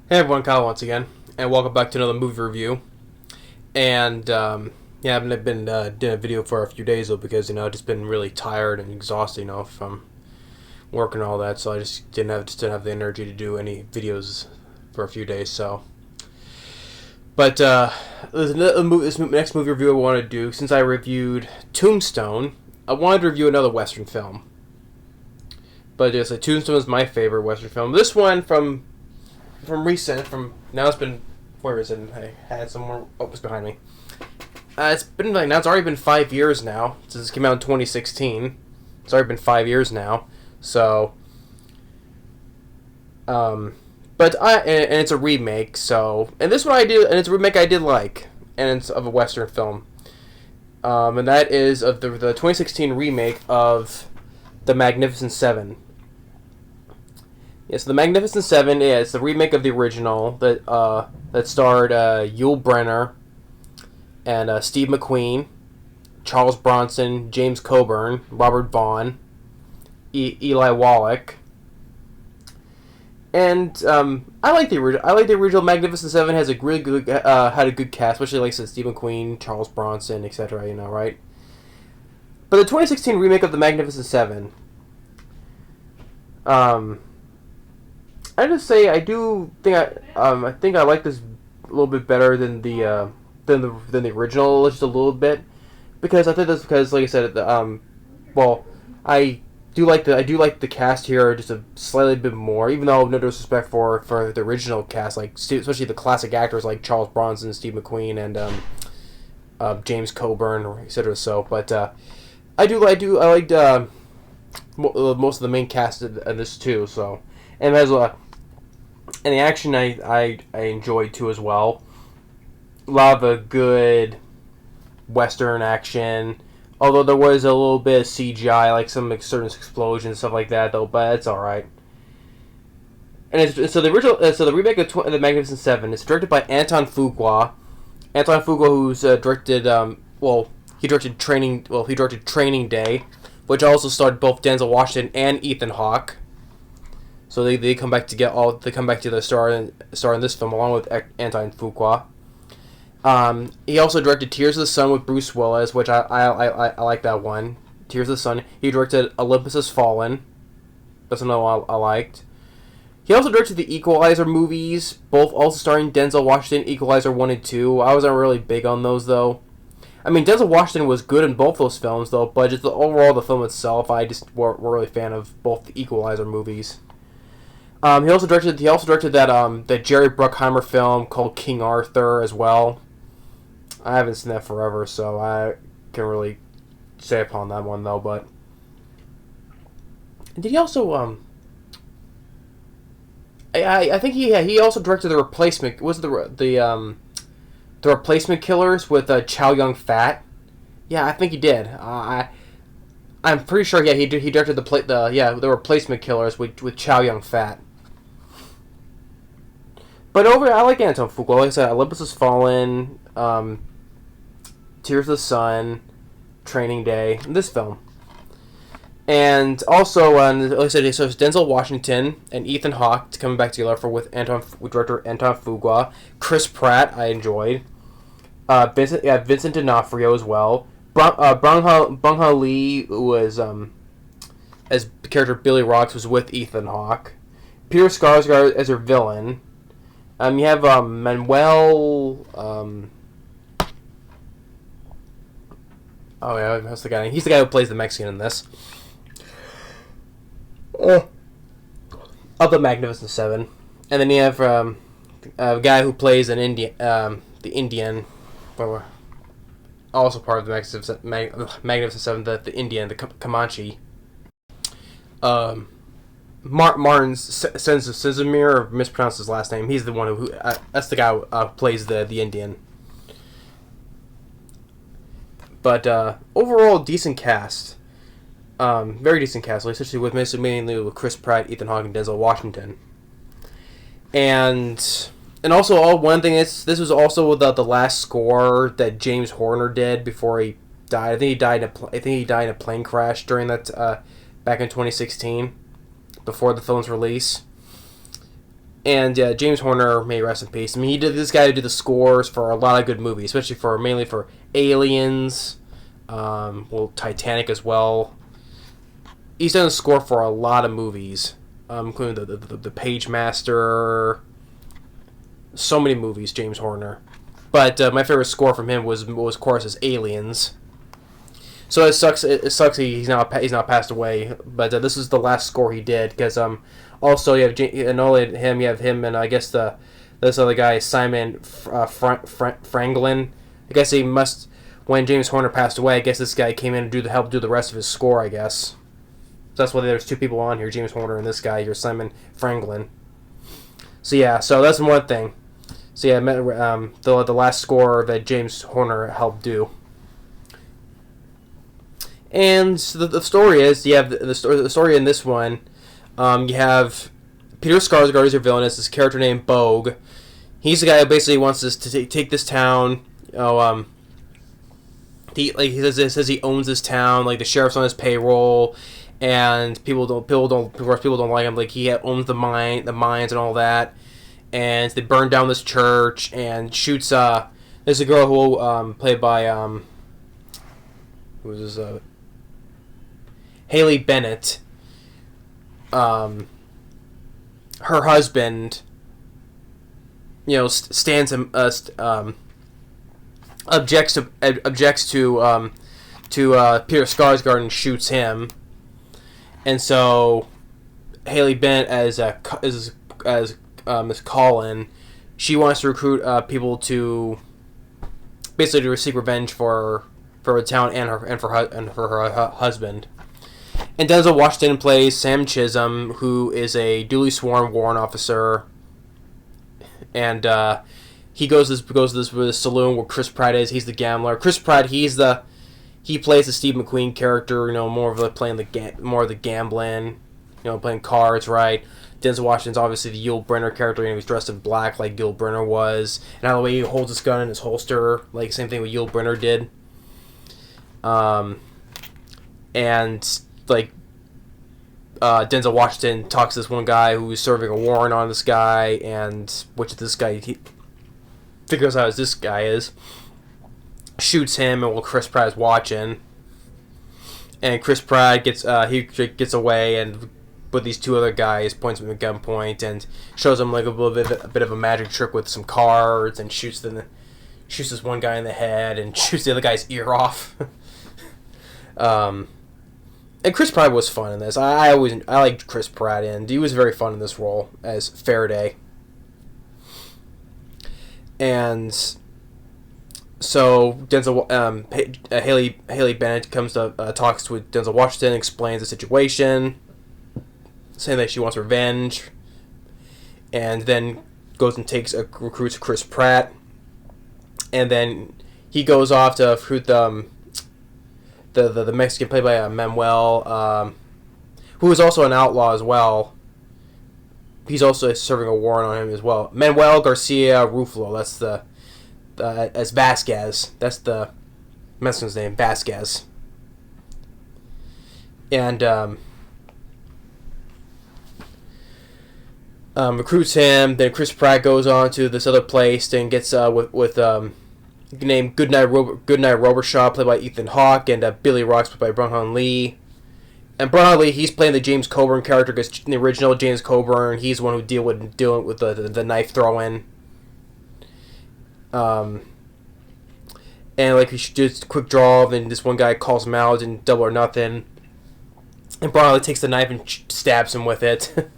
Hey everyone, Kyle once again, and welcome back to another movie review. And yeah, I haven't been doing a video for a few days though because I've just been really tired and exhausted, from work and all that. So I just didn't have the energy to do any videos for a few days. So, but this next movie review I want to do, since I reviewed Tombstone, I wanted to review another Western film. But Tombstone is my favorite Western film. This one from recent, from now it's been, where is it? I had somewhere. Oh, it's behind me. It's been now. It's already been 5 years now since it came out in 2016. It's already been 5 years now. So, and it's a remake. So, and this one I did, and it's a remake I did like, and it's of a Western film. And that is of the 2016 remake of The Magnificent Seven. Yes, The Magnificent Seven is the remake of the original that starred Yul Brynner and Steve McQueen, Charles Bronson, James Coburn, Robert Vaughn, Eli Wallach, and I like the original. I like the original. Magnificent Seven has a really good had a good cast, especially like Steve McQueen, Charles Bronson, etc. Right? But the 2016 remake of The Magnificent Seven, I just say I do think I think I like this a little bit better than the original, just a little bit, because I think that's because, like I said, I do like the cast here just a slightly bit more, even though no disrespect for the original cast, like especially the classic actors like Charles Bronson, Steve McQueen, and James Coburn, etc. So, but I liked most of the main cast in this too. So, and it has and the action I enjoyed too as well. A lot of good Western action, although there was a little bit of CGI, like some certain explosions and stuff like that, though. But it's all right. And the remake of The Magnificent Seven is directed by Anton Fuqua. Anton Fuqua, who's directed he directed Training Day, which also starred both Denzel Washington and Ethan Hawke. So they come back to star in this film along with Anton Fuqua. He also directed Tears of the Sun with Bruce Willis, which I like that one. Tears of the Sun. He directed Olympus Has Fallen. That's another one I liked. He also directed the Equalizer movies, both also starring Denzel Washington, Equalizer 1 and 2. I wasn't really big on those, though. I mean, Denzel Washington was good in both those films, though, but just overall the film itself, I just weren't really a fan of both the Equalizer movies. He also directed that Jerry Bruckheimer film called King Arthur as well. I haven't seen that forever, so I can't really say upon that one though. But did he also I think he also directed The Replacement. Was the Replacement Killers with Chow Yun-fat? Yeah, I think he did. I'm pretty sure. Yeah, he directed the Replacement Killers with Chow Yun-fat. But I like Anton Fuqua. Like I said, Olympus Has Fallen, Tears of the Sun, Training Day, and this film. And also, like I said, so it's Denzel Washington and Ethan Hawke coming back together with director Anton Fuqua. Chris Pratt, I enjoyed. Vincent D'Onofrio as well. Byung-hun Lee, who was as the character Billy Rocks, was with Ethan Hawke. Peter Sarsgaard as her villain. You have Manuel. Oh yeah, that's the guy. He's the guy who plays the Mexican in this. Of The Magnificent Seven, and then you have a guy who plays an Indian, the Indian, also part of the Magnificent Seven, the Indian, the Comanche. Martin Sensmeier, or mispronounced his last name. He's the one who that's the guy who plays the Indian. But overall, decent cast. Very decent cast, especially mainly with Chris Pratt, Ethan Hawke, and Denzel Washington. And also, one thing is, this was also the last score that James Horner did before he died. I think he died in a plane crash during that back in 2016, before the film's release. And James Horner, may rest in peace. I mean, this guy did the scores for a lot of good movies, especially mainly for Aliens, Titanic as well. He's done a score for a lot of movies, including the Page Master. So many movies, James Horner. But my favorite score from him was of course, his Aliens. So it sucks. It sucks he's not passed away. But this is the last score he did, because also you have not only him, you have him and I guess this other guy, Simon Franklin. I guess he must, when James Horner passed away, I guess this guy came in to help do the rest of his score, I guess. So that's why there's two people on here, James Horner and this guy here, Simon Franklin. So yeah, so that's one thing. So yeah, the last score that James Horner helped do. And the story is, you have the story in this one. You have Peter Sarsgaard as your villain, is this character named Bogue. He's the guy who basically wants us to take this town. He says he owns this town. Like, the sheriff's on his payroll, and people don't like him. Like, he owns the mines and all that. And they burn down this church and shoots. There's a girl who played by who was this? Haley Bennett. Her husband, stands him objects to Peter Sarsgaard and shoots him, and so Haley Bennett as Miss Colin, she wants to recruit people to basically seek revenge for her town and for her husband. And Denzel Washington plays Sam Chisholm, who is a duly sworn warrant officer, and he goes to this saloon where Chris Pratt is. He's the gambler. Chris Pratt, he plays the Steve McQueen character, more of the gambling, playing cards, right? Denzel Washington's obviously the Yul Brynner character, he's dressed in black like Yul Brynner was, and how the way he holds his gun in his holster, like same thing what Yul Brynner did. And like Denzel Washington talks to this one guy who's serving a warrant on this guy, and which this guy, he figures out as this guy is, shoots him, and Chris Pratt is watching, and Chris Pratt gets away, and with these two other guys, points him at gunpoint and shows him like a bit of a magic trick with some cards, and shoots this one guy in the head and shoots the other guy's ear off. And Chris Pratt was fun in this. I liked Chris Pratt, and he was very fun in this role as Faraday. And so Haley Bennett comes to talks with Denzel Washington, explains the situation, saying that she wants revenge, and then goes and recruits Chris Pratt, and then he goes off to recruit the Mexican played by Manuel, who is also an outlaw as well. He's also serving a warrant on him as well. Manuel Garcia-Rulfo, that's as Vasquez. That's the Mexican's name, Vasquez. And recruits him. Then Chris Pratt goes on to this other place and gets with named Goodnight Robershaw, played by Ethan Hawke, and Billy Rocks, played by Byung-hun Lee. And Byung-hun Lee, he's playing the James Coburn character, because in the original James Coburn, he's the one who dealing with the knife throwing. And like he just a quick draw, and this one guy calls him out in Double or Nothing, and Byung-hun Lee takes the knife and stabs him with it.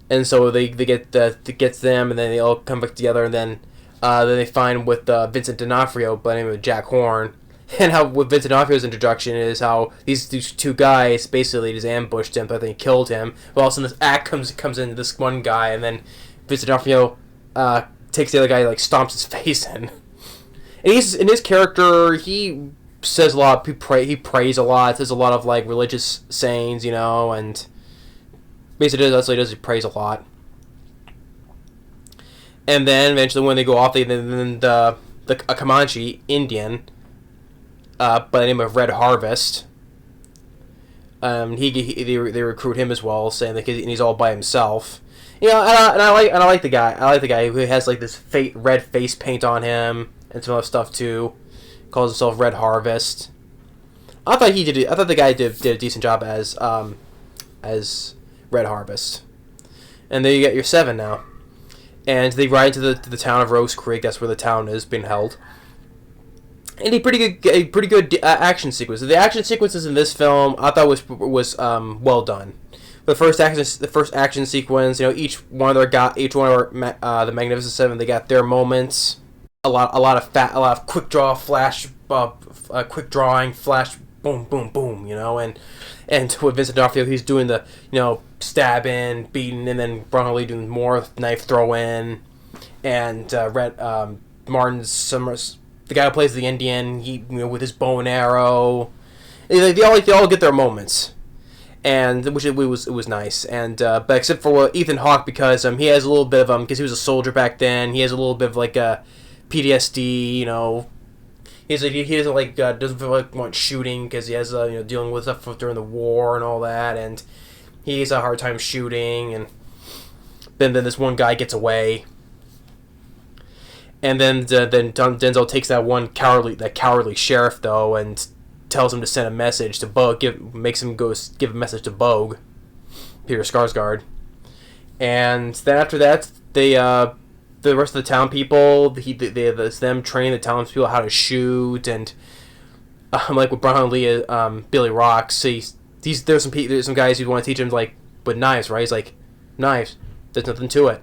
And so they gets them, and then they all come back together, and then they find with Vincent D'Onofrio by the name of Jack Horn. And how with Vincent D'Onofrio's introduction is how these two guys basically just ambushed him, but they killed him. But all of a sudden this act comes in this one guy, and then Vincent D'Onofrio takes the other guy, like stomps his face in. And he's in his character, he says a lot. He prays a lot. Says a lot of like religious sayings, and basically that's what he does. He prays a lot. And then eventually, when they go off, then a Comanche Indian by the name of Red Harvest. They recruit him as well, saying that he's all by himself. You know, and I like the guy. I like the guy who has like this red face paint on him and some other stuff too. Calls himself Red Harvest. I thought the guy did a decent job as Red Harvest. And there you get your 7 now. And they ride to the town of Rose Creek. That's where the town is being held. And a pretty good action sequence. The action sequences in this film I thought was well done. The first action sequence, you know, each one of the Magnificent Seven, they got their moments. A lot of quick draw, flash, quick drawing, flash, boom, boom, boom. You know, and with Vincent D'Onofrio, he's doing the, you know, stabbing, beating, and then Bromley doing more knife throw in, and Martin Summers, the guy who plays the Indian, he, you know, with his bow and arrow, they all get their moments, and which it was nice, and but except for Ethan Hawke, because he has a little bit of because he was a soldier back then, he has a little bit of like a PTSD, you know. He doesn't feel like want shooting because he has you know, dealing with stuff during the war and all that, and he has a hard time shooting, and then this one guy gets away, and then Denzel takes that cowardly sheriff though, and tells him to send a message to Bogue, makes him go give a message to Bogue, Peter Sarsgaard, and then after that the rest of the town people, it's them training the townspeople how to shoot, and like with Brian Lee, Billy Rocks, there's some guys who want to teach him like with knives, right? He's like, knives, there's nothing to it,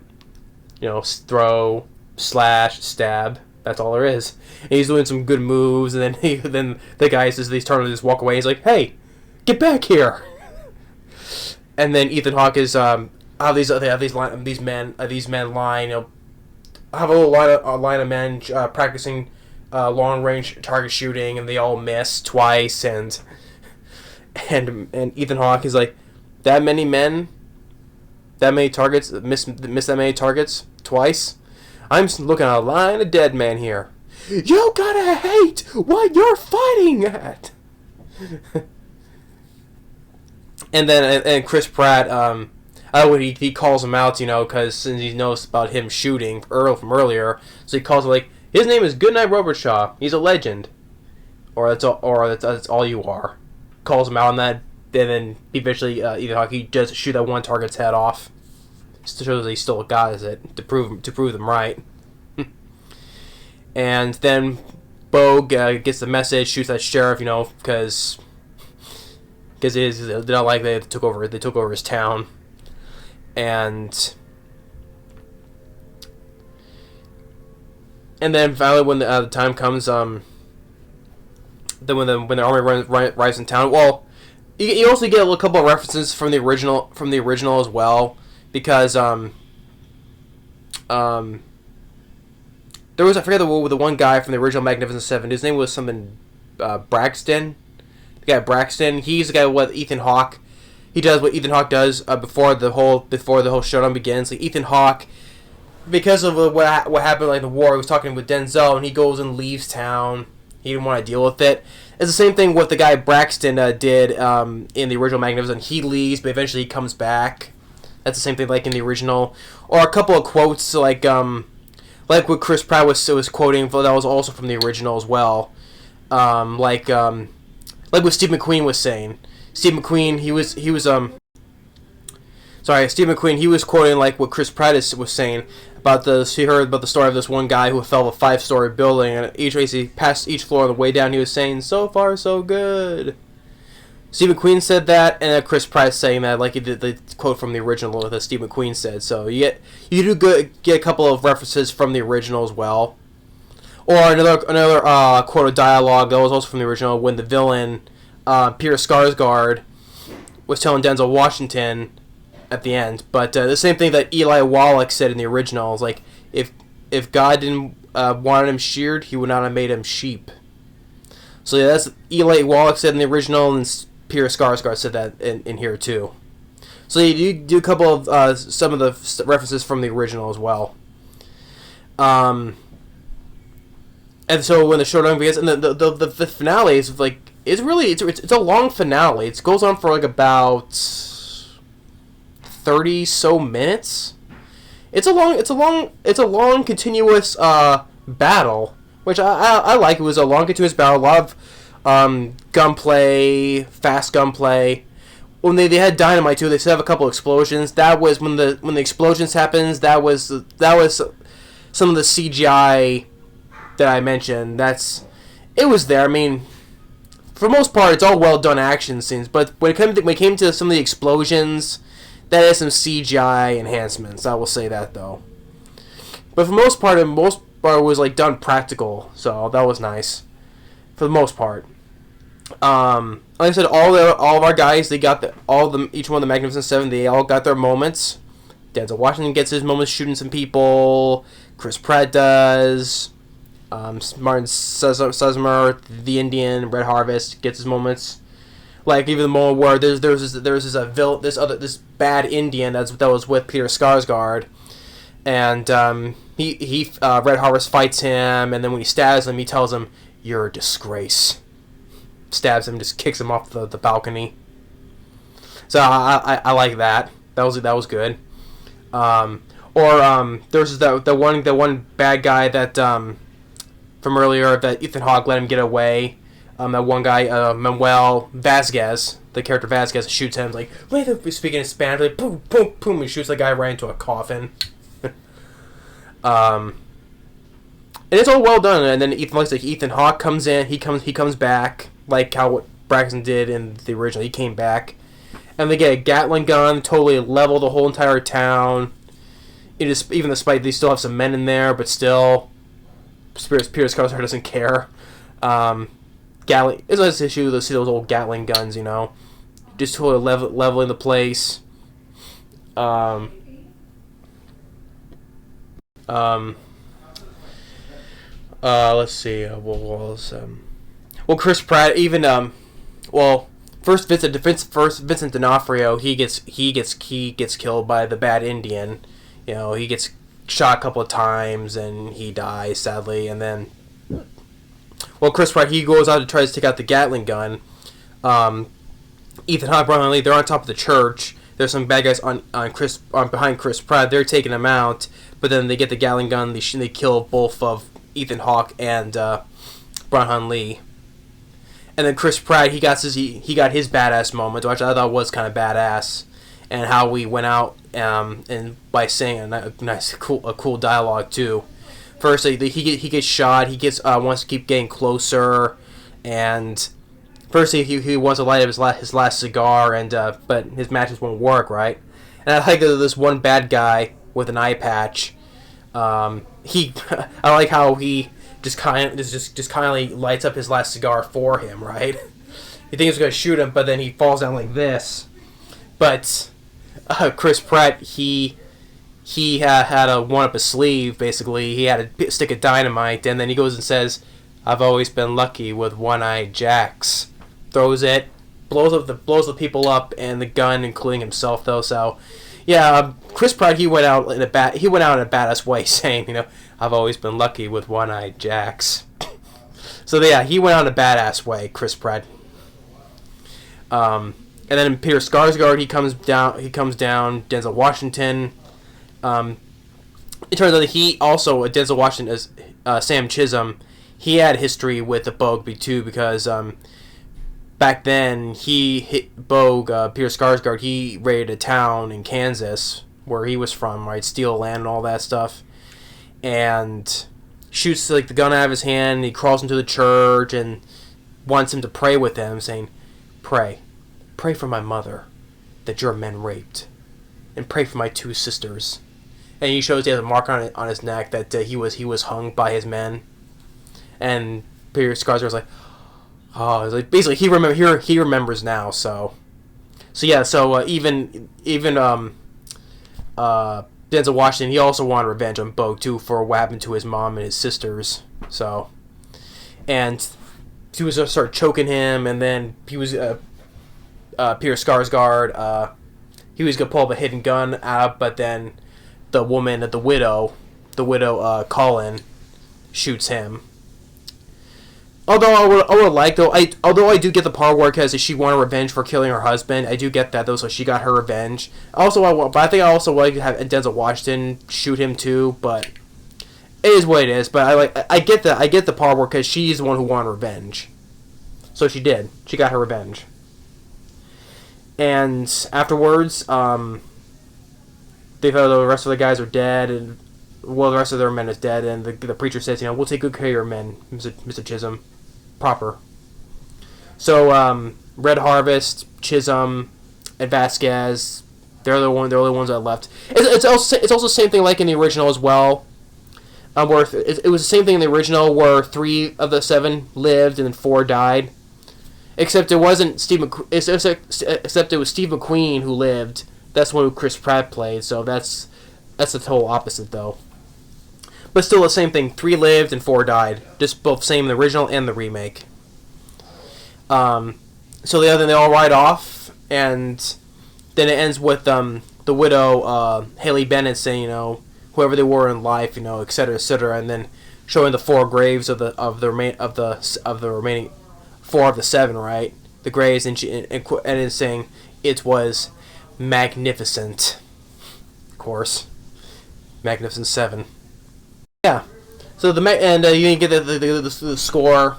you know, throw, slash, stab, that's all there is. And he's doing some good moves, and then the guy says they turn to just walk away. He's like, hey, get back here. And then Ethan Hawke is these men lying, you know. I have a line of men practicing long range target shooting, and they all miss twice, and Ethan Hawke is like, that many men, that many targets, miss that many targets twice. I'm looking at a line of dead men here. You gotta hate what you're fighting at. And then Chris Pratt, he calls him out, you know, because since he knows about him shooting from earlier, so he calls him like, his name is Goodnight Robertshaw. He's a legend, or that's all you are. Calls him out on that, and then eventually Ethan Hawke does shoot that one target's head off. To show that he still got it to prove them right. And then Bogue gets the message, shoots that sheriff, you know, because they're not like they took over his town. And then finally, when the time comes, then when the army arrives in town, well, you also get a couple of references from the original as well, because there was, I forget the one guy from the original Magnificent Seven. His name was something Braxton. The guy Braxton. He's the guy with Ethan Hawke. He does what Ethan Hawke does before the whole showdown begins. Like Ethan Hawke, because of what happened, like the war, he was talking with Denzel, and he goes and leaves town. He didn't want to deal with it. It's the same thing what the guy Braxton did in the original Magnificent. He leaves, but eventually he comes back. That's the same thing like in the original. Or a couple of quotes like what Chris Pratt was quoting, that was also from the original as well. Like what Steve McQueen was saying. Steve McQueen, Steve McQueen, he was quoting like what Chris Pratt was saying about he heard about the story of this one guy who fell a 5-story building, and he passed each floor on the way down, he was saying, so far so good. Steve McQueen said that, and Chris Pratt saying that, like he did the quote from the original that Steve McQueen said. So you get a couple of references from the original as well. Or another quote of dialogue that was also from the original, when the villain Peter Sarsgaard was telling Denzel Washington at the end. But the same thing that Eli Wallach said in the original is like, if God didn't want him sheared, he would not have made him sheep. So yeah, that's Eli Wallach said in the original, and Peter Sarsgaard said that in here too. So you do a couple of some of the references from the original as well. And so when the showdown begins, and the finale is like, it's a long finale. It goes on for like about 30 so minutes. it's a long continuous battle, which I like. It was a long continuous battle, a lot of gunplay, fast gunplay. When they had dynamite too, they still have a couple explosions. That was when the explosions happens. That was some of the CGI that I mentioned. It was there. I mean, for the most part, it's all well done action scenes. But when it came to some of the explosions, that is some CGI enhancements. I will say that though. But for the most part, it was like done practical, so that was nice. For the most part. Like I said, all of our guys, they got each one of the Magnificent Seven. They all got their moments. Denzel Washington gets his moments shooting some people. Chris Pratt does. Martin Sensmeier, the Indian, Red Harvest, gets his moments. Like even the moment where there's this bad Indian that was with Peter Sarsgaard, and Red Harvest fights him, and then when he stabs him, he tells him, "You're a disgrace." Stabs him, just kicks him off the balcony. So I like that. That was good. There was the one bad guy that from earlier that Ethan Hawke let him get away. That one guy, Manuel Vasquez, the character Vasquez, shoots him like, speaking in Spanish, like boom, boom, boom, and shoots the guy right into a coffin. And it's all well done. And then Ethan Hawke comes in. He comes back like how what Braxton did in the original. He came back, and they get a Gatling gun, totally level the whole entire town. It is even despite they still have some men in there, but still, Peter Sarsgaard doesn't care. Gatling, it's a nice issue to see those old Gatling guns, just totally leveling the place. Let's see. What was Well, Chris Pratt, even first Vincent D'Onofrio, he gets killed by the bad Indian. He gets shot a couple of times and he dies sadly. And then, Chris Pratt, he goes out to try to take out the Gatling gun. Ethan Hawke, Brian Lee, they're on top of the church. There's some bad guys behind Chris Pratt. They're taking him out, but then they get the Gatling gun. They kill both of Ethan Hawke and Brian Lee. And then Chris Pratt, he got his badass moment, which I thought was kind of badass, and how we went out and by saying a cool dialogue too. First, he gets shot. He wants to keep getting closer, and first he wants to light up his last cigar, and but his matches won't work, right? And I like this one bad guy with an eye patch. I like how he just kindly lights up his last cigar for him, right? You think he's gonna shoot him, but then he falls down like this. But Chris Pratt, he had a one up his sleeve. Basically, he had a stick of dynamite, and then he goes and says, "I've always been lucky with one-eyed jacks." Throws it, blows the people up, and the gun, including himself, though. So, yeah, Chris Pratt, he went out in a badass way, saying, "I've always been lucky with one-eyed jacks." So yeah, he went out in a badass way, Chris Pratt. And then Peter Sarsgaard, he comes down. Denzel Washington. It turns out that Denzel Washington is Sam Chisholm. He had history with the Bogue too, because back then he hit Bogue. Peter Sarsgaard, he raided a town in Kansas where he was from, right? Steal land and all that stuff, and shoots the gun out of his hand. And he crawls into the church and wants him to pray with him, saying, "Pray for my mother that your men raped, and pray for my 2 sisters." And he shows he has a mark on his neck that he was hung by his men. And Peter Sarsgaard's like, oh, it's like basically he remembers now. So yeah. So even Denzel Washington, he also wanted revenge on Bogue too for what happened to his mom and his sisters. So, and he was gonna start choking him, and then he was Peter Sarsgaard. He was gonna pull up a hidden gun out, but then the widow Colin, shoots him. Although I would like though although I do get the part where because she wanted revenge for killing her husband, I do get that though, so she got her revenge. But I think I also like to have Denzel Washington shoot him too, but it is what it is. But I get the part where because she's the one who wanted revenge, so she did. She got her revenge, and afterwards, they thought the rest of the guys are dead, and well, the rest of their men is dead, and the preacher says, we'll take good care of your men, Mr. Chisholm. Proper. So, Red Harvest, Chisholm, and Vasquez, they're the only ones that left. It's also the same thing like in the original as well. Where it was the same thing in the original where 3 of the 7 lived and then 4 died. Except it wasn't except it was Steve McQueen who lived. That's the one who Chris Pratt played. So that's the total opposite though. But still the same thing. 3 lived and 4 died. Just both same in the original and the remake. So they all ride off, and then it ends with the widow Haley Bennett saying, whoever they were in life, etc., and then showing the 4 graves of the remaining 4 of the 7, right? The graves, and then saying it was magnificent. Of course, Magnificent 7. Yeah, so you can get the score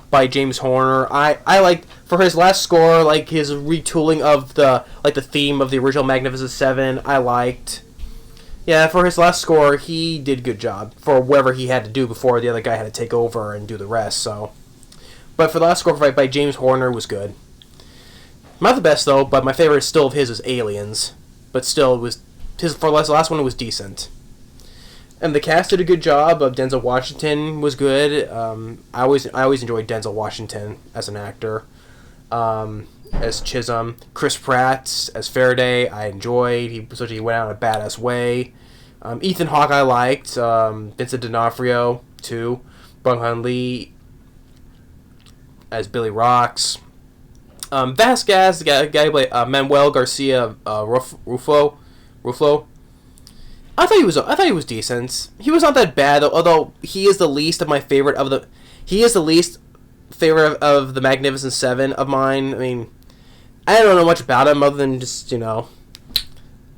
by James Horner. I liked for his last score, like his retooling of the theme of the original Magnificent 7. I liked. Yeah, for his last score, he did a good job for whatever he had to do before the other guy had to take over and do the rest. So, but for the last score by James Horner was good. Not the best though, but my favorite still of his is Aliens. But still, it was his for the last one. It was decent. And the cast did a good job. Denzel Washington was good. I always enjoyed Denzel Washington as an actor. As Chisholm, Chris Pratt as Faraday, I enjoyed. He went out in a badass way. Ethan Hawke I liked. Vincent D'Onofrio too. Byung-hun Lee as Billy Rocks. Vasquez, the guy who played Manuel Garcia-Rulfo. I thought he was decent. He was not that bad, although he is the least of my favorite of the. He is the least favorite of the Magnificent 7 of mine. I mean, I don't know much about him other than just there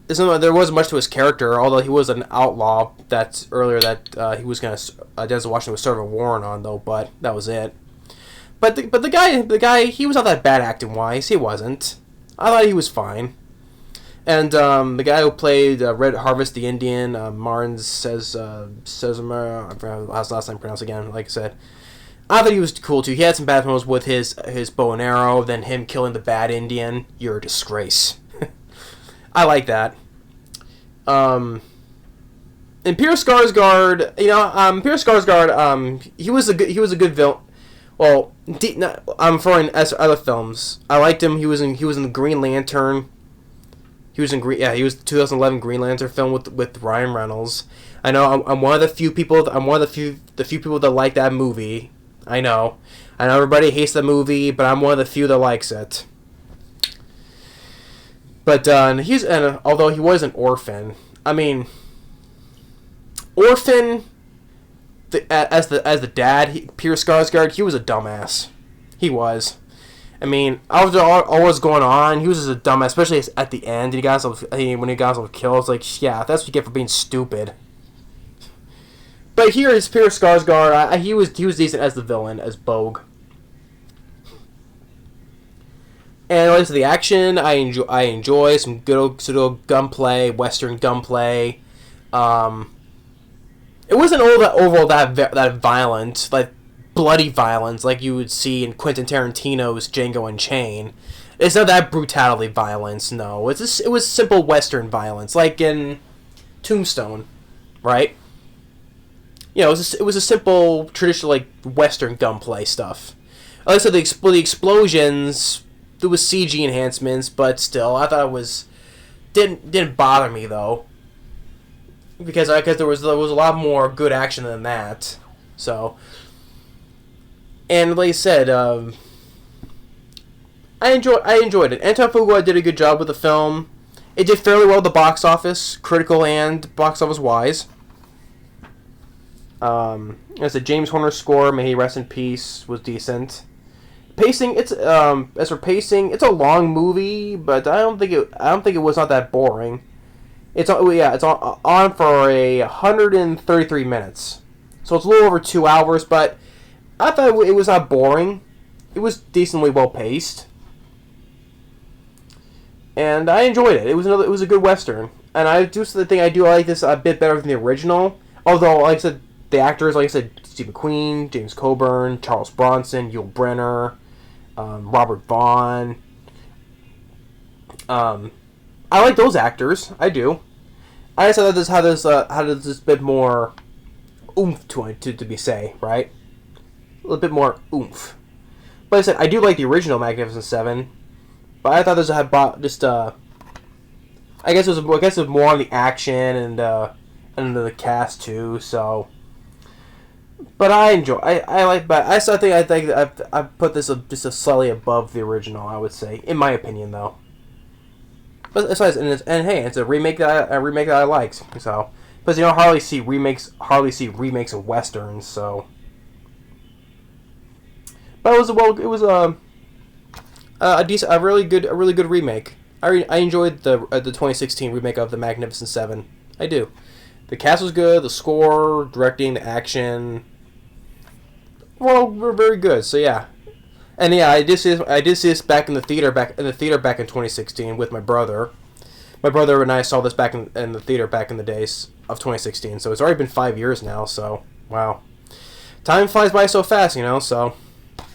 wasn't much to his character. Although he was an outlaw. That's earlier that he was gonna Denzel Washington was serving a warrant on though, but that was it. But the guy he was not that bad acting wise. He wasn't. I thought he was fine. And the guy who played Red Harvest the Indian, Martin Sensmeier, I forgot his last name pronounced again, like I said. I thought he was cool too. He had some bad moments with his bow and arrow, then him killing the bad Indian. You're a disgrace. I like that. And Pierce Sarsgaard, Pierce Sarsgaard, he was a good villain. Well, I'm referring to other films. I liked him. He was in the Green Lantern. He was the 2011 Green Lantern film with Ryan Reynolds. I know I'm one of the few people. I'm one of the few people that like that movie. I know everybody hates the movie, but I'm one of the few that likes it. But although he was an orphan, I mean, orphan. As the dad, Pierce Sarsgaard, he was a dumbass. He was. I mean, after all was going on, he was just a dumbass, especially at the end. When he got himself killed, it's like, yeah, that's what you get for being stupid. But here is Pierce Sarsgaard. He was decent as the villain, as Bogue. And like the action, I enjoy some good old gunplay, Western gunplay. It wasn't overall that violent, like bloody violence, like you would see in Quentin Tarantino's Django Unchained. It's not that brutality violence. No, it was simple Western violence, like in Tombstone, right? It was a simple traditional like Western gunplay stuff. Like I said, the explosions, there was CG enhancements, but still, I thought it was didn't bother me though. Because there was a lot more good action than that, so. And like I said, I enjoyed it. Antonie Fuqua did a good job with the film. It did fairly well at the box office, critical and box office wise. As a James Horner score, may he rest in peace, was decent. Pacing, it's as for pacing, it's a long movie, but I don't think it was not that boring. It's on for 133 minutes, so it's a little over 2 hours. But I thought it was not boring. It was decently well paced, and I enjoyed it. It was a good western, and I do think I do like this a bit better than the original. Although, like I said, the actors, like I said, Steve McQueen, James Coburn, Charles Bronson, Yul Brynner, Robert Vaughn. I like those actors. I do. I just thought this had this bit more oomph to it to be right. A little bit more oomph. But like I said, I do like the original Magnificent Seven, but I thought this had just I guess it was more on the action and the cast too. So, but I enjoy. But I still think I put this just a slightly above the original. I would say, in my opinion, though. But besides, and hey, it's a remake that I liked. So, because you don't hardly see remakes of westerns. So, but it was a really good remake. I enjoyed the 2016 remake of the Magnificent Seven. I do. The cast was good. The score, directing, the action, well, were very good. So yeah. And yeah, I did see this back in the theater back in 2016 with my brother. My brother and I saw this back in the theater back in the days of 2016. So it's already been 5 years now. So wow, time flies by so fast, So, but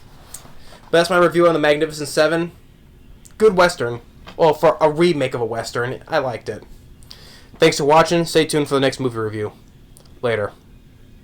that's my review on the Magnificent Seven. Good western. Well, for a remake of a western, I liked it. Thanks for watching. Stay tuned for the next movie review. Later.